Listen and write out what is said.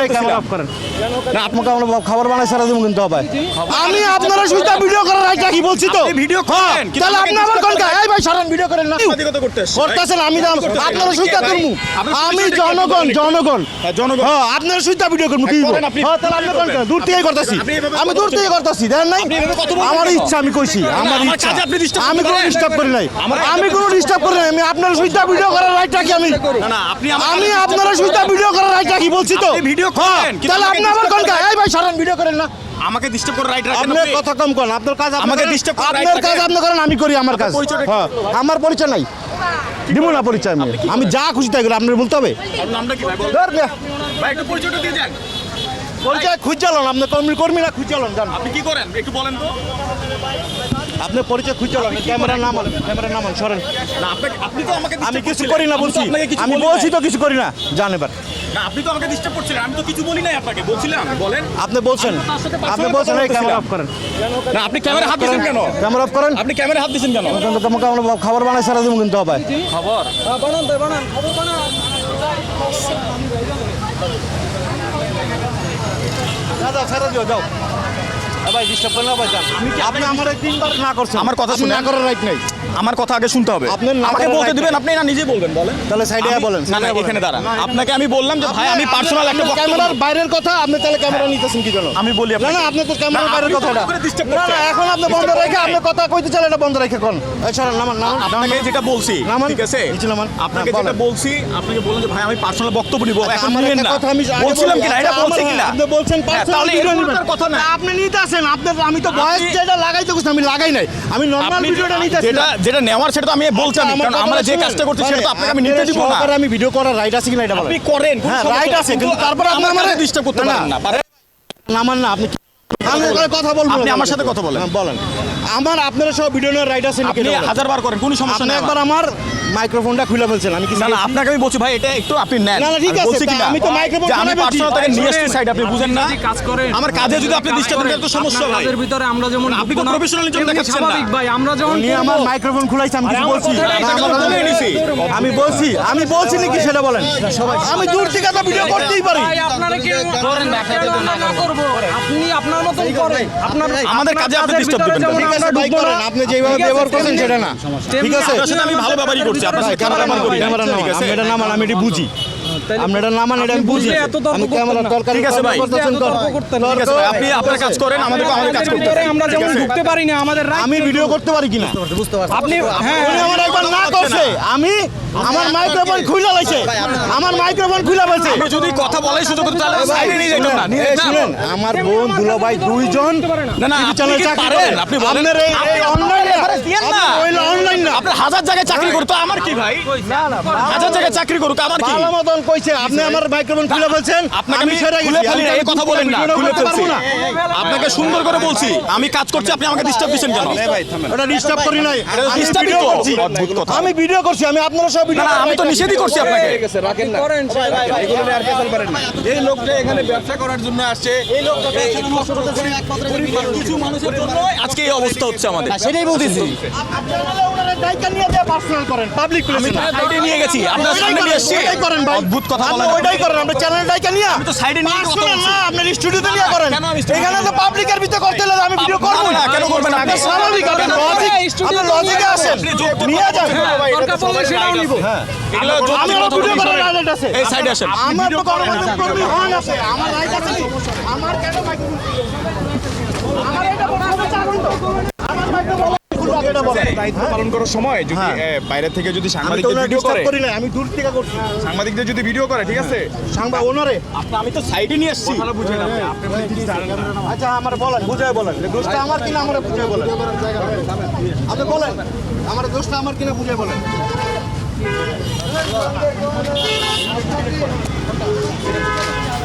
এই camera off করেন না আপনাকে আমরা খাবার বানাই সারা দিন কিন্তু হবে আমি আপনারা সুইটা ভিডিও করার রাইট কি বলছি তো ভিডিও করেন তাহলে আপনি আমার কোন এই ভাই সারান ভিডিও করেন না সাংবাদিকতা করতেছেন আমি আপনারা সুইটা তুলমু আমি জনগণ হ্যাঁ আপনারা সুইটা ভিডিও করমু কি হ্যাঁ তাহলে আপনি কোন দূর থেকেই করতেছি আমি দূর থেকে করতেছি দেখেন নাই আমার ইচ্ছা আমি কইছি আমার ইচ্ছা আমি কোনো ডিস্টার্ব করি নাই আমি কোনো ডিস্টার্ব করি নাই আমি আপনারা সুইটা ভিডিও করার রাইট কি আমি আপনারা সুইটা ভিডিও করার রাইট কি বলছি তো ভিডিও করেন তাহলে আপনি আমার কোন এই ভাই সারান ভিডিও করেন না আমাকে ডিস্টার্ব করার রাইট রাখেন আপনি কথা কম করেন আপনার কাজ আমাকে disturb করার right আপনার কাজ রাখেন। আপনি করেন আমি করি আমার কাজ হ্যাঁ আমার পরিচয় নাই দিব না পরিচয় আমি যা খুশি তাই করি আপনার বলতে হবে আপনার নামটা কি ভাই বলেন ধর বে, ভাই একটু পরিচয়টা দিয়ে যান পরিচয় খুঁজছালন আপনি কর্মী না খুঁজছালন জান আপনি কি করেন একটু বলেন তো আপনি পরিচয় খুঁজছালন ক্যামেরা নামান সরেন না আপনি তো আমাকে আমি disturb কিছু করছিলেন। করি না আমি তো বলছি আপনাকে কিছু আমি বলি বলছি নাই। তো কিছু করি না জান এবার না আপনি তো আমাকে ডিস্টার্ব করছিলেন আমি তো কিছু বলি নাই আপনাকে বলছিলাম বলেন আপনি বলছেন এই ক্যামেরা অফ করেন না আপনি ক্যামেরা হাত দিয়েছেন কেন ক্যামেরা অফ করেন আপনি ক্যামেরা হাত দিয়েছেন কেন কিন্তু তোমাকে আমরা খাবার বানাই সারা দিন কিন্তু হবে খবর যাও ছেড়ে দিও যাও ভাই ডিস্টার্ব করেন না ভাই যান আপনি আমার তিনবার না করছেন আমার কথা আপনি শুনে না করার রাইট নাই আমার কথা আগে শুনতে হবে আপনার না আমাকে করার বলতে right দিবেন আপনি না নিজে বলবেন বলেন তাহলে সাইডে বলেন না না এখানে দাঁড়ান আপনাকে আমি বললাম যে ভাই আমি পার্সোনাল একটা বক্তব্য ক্যামেরার বাইরের কথা আপনি তাহলে ক্যামেরা নিতেছেন কি জন্য আমি বলি না আপনাকে না আপনি তো ক্যামেরার না, বাইরের আপনি তো কথাটা করে disturb না না করছেন। এখন আপনি বন্ধ Disturb রেখে করছেন। আপনি কথা কইতে চান এটা বন্ধ রেখে কোন এই সরেন নামান আপনাকে যেটা বলছি নামান। ঠিক আছে নিচে নামান। আপনাকে হ্যাঁ, যেটা বলেন। বলছি আপনাকে বললাম যে ভাই আমি পার্সোনাল বক্তব্য নিব এখন আমার নিবেন একটা না কথা আমি আগে বলছিলাম বলি, কিনা এটা আচ্ছা, বলছি আমার- কিনা আপনি বলছেন হ্যাঁ, পার্সোনাল তাহলে ভিডিও এরকম নিবেন তার কথা না আপনি নিতে আসেন আপনার আমি তো ভয়েস যেটা লাগাইতে কইছি আমি লাগাই নাই আমি নরমাল আপনি ভিডিওটা নিতে আসি যেটা যেটা নেওয়ার সেটা তো আমি বলতাম কারণ আমরা যে কাজটা করছি সেটা তো আপনাকে আমি নিতে দিব না আমি ভিডিও করার রাইট আছে কিনা এটা বলেন আপনি করেন কোনো হ্যাঁ সমস্যা রাইট নেই, আছে কিন্তু তারপরে আপনি আমাকে আমারে ডিস্টার্ব করতে পারেন না পারেন নামান না আপনি আমি এখানে কথা বলবো আপনি না। আমার সাথে কথা বলেন। হ্যাঁ, বলেন আমার আপনারা সব ভিডিও নেওয়ার রাইট আছে নাকি আপনি এটা বলেন। হাজারবার করেন কোনো সমস্যা আপনি নেই একবার আমার মাইক্রোফোনটা খুলে ফেলছেন আমি কি না না আপনাকে আমি বলছি ভাই এটা একটু আপনি নেন না, না, ঠিক আমি আছে, বলছি তা কিনা আমি তো মাইক্রোফোন যে আমি খুলে ফেলছি। পার্সোনাল তাকে নিয়ে আসছি সাইড আপনি বুঝেন না কাজ করেন আমার কাজে যদি আপনি ডিস্টার্ব করেন তো সমস্যা ভাই কাজের ভিতরে আমরা যেমন আপনি তো ঢুকবো না, professional জন্য তেমনি দেখাচ্ছেন না। স্বাভাবিক ভাই আমরা যেমন উনি আমার মাইক্রোফোন খুলাইছে আমি কিছু বলছি কথাটা না, এটা আমার বলে নিছি। আমি বলছি নাকি সেটা বলেন আমি দূর থেকে তো ভিডিও করতেই পারি ভাই আপনারা কি করেন না করব আপনি আপনার মতন করেন আপনার আমাদের কাজে আপনি কাজের disturb ভিতরে দিবেন না। যেমন ঠিক আছে আমরা ভাই ঢুকবো করেন না, আপনি যেভাবে ঠিক আছে, ব্যবহার করছেন তেমনি- সেটা না ঠিক আছে আপনার সাথে আমি ভালো ব্যবহারই করছি আপনার সাথে খারাপ ব্যবহার করি না ক্যামেরা ঠিক আছে আমি এটা নামান আমি এটা বুঝি আপনি এটা নামান এটা আমি বুঝি বুঝলে এত তর্ক আমি করতেন ক্যামেরা না। তরকারি ঠিক আছে ভাই। করতেছেন তো তর্ক করতেন না। ঠিক আছে ভাই, আপনি আপনার কাজ করেন আমাদের কাজ করতে ভিতরে হবে। আমরা ঠিক যেমন আছে? ঢুকতে পারি না আমাদের right আমি ভিডিও করতে পারি কিনা আপনি হ্যাঁ উনি আমার একবার না করছে আমি আমার মাইক্রোফোন খুলে লাইছে আমার মাইক্রোফোন খুলে বলছে আপনি যদি কথা বলাই সুযোগ করতে তাহলে সাইডে নিয়ে যাইতাম না নিয়ে এই যাইতাম। শুনেন আমার বোন দুলা ভাই দুইজন না না আপনি চ্যানেল কি চাকরি পারেন করেন আপনি বলেন আপনার এই অনলাইন দিয়েন না অনলাইন না আপনার হাজার জায়গায় চাকরি করতো আমার কি ভাই হাজার জায়গায় চাকরি করুক আমার কি ভালো মতন কইছে আপনি আমার মাইক্রোফোন খুলে বলছেন আপনাকে আমি আমি সেরে খুলে গেছি ফেলি না, এই কথা বলেন না ভিডিও খুলে করতে ফেলছি পারবো না আপনাকে সুন্দর করে বলছি আমি কাজ করছি আপনি আমাকে ডিস্টার্ব দিচ্ছেন কেন ওটা ডিস্টার্ব করি নাই এটা আমি disturb-ই ভিডিও তো। করছি অদ্ভুত কথা। আমি ভিডিও করছি আমি আপনারা সব না ভিডিও না আমি তো নিষেধই করছি আপনাকে করেন এই লোকটা এখানে ব্যবসা করার জন্য আসছে এই লোকটা কিছু মানুষের জন্য আজকে এই অবস্থা হচ্ছে আমাদের সেটাই বলতেছি আপনারা ওনারা দায়িত্ব নিয়ে দিয়ে পার্সোনাল করেন পাবলিক আমি প্লেসে তো সাইডে নিয়ে গেছি আপনার সামনে নিয়ে এসেছি ওইটাই করেন ভাই অদ্ভুত কথা আপনি বলেন ওইটাই করেন আমরা চ্যানেল দায়িত্ব নিয়ে আমি তো সাইডে নিয়ে কথা পার্সোনাল বলছি। না আপনার স্টুডিওতে নিয়ে করেন কেন আমি studio এখানে তো পাবলিকের ভিতরে করতে হলে আমি ভিডিও করব না, না, কেন করবেন আপনি? স্বাভাবিক আপনি লজিক আপনি লজিকে আসেন আপনি যুক্ত নিয়ে যান দরকার পড়লে সেটাও নিব এগুলো আমি যৌক্তিক ভিডিও কথা করার বলি। রাইট আছে এই সাইডে আসেন আমার তো গণমাধ্যম কর্মী হন আছে আমার রাইট আছে আমার কেন মাইক্রোফোন আমার এটা বড় সমস্যা এখন তো আমার মাইক্রোফোন এটা বলেন দায়িত্ব পালন করার সময় যদি বাইরে থেকে যদি আমি তো সাংবাদিকদের ওনার ভিডিও ডিস্টার্ব করে করি না আমি দূর থেকে করছি সাংবাদিকদের যদি ভিডিও করে ঠিক আছে সাংবাদ ওনারে আমি তো সাইডে নিয়ে এসেছি আচ্ছা আমার বলেন বুঝায় বলেন দোষটা আমার কিনা আমার বুঝায় বলেন আপনি বলেন আমার দোষটা আমার কিনা বুঝায় বলেন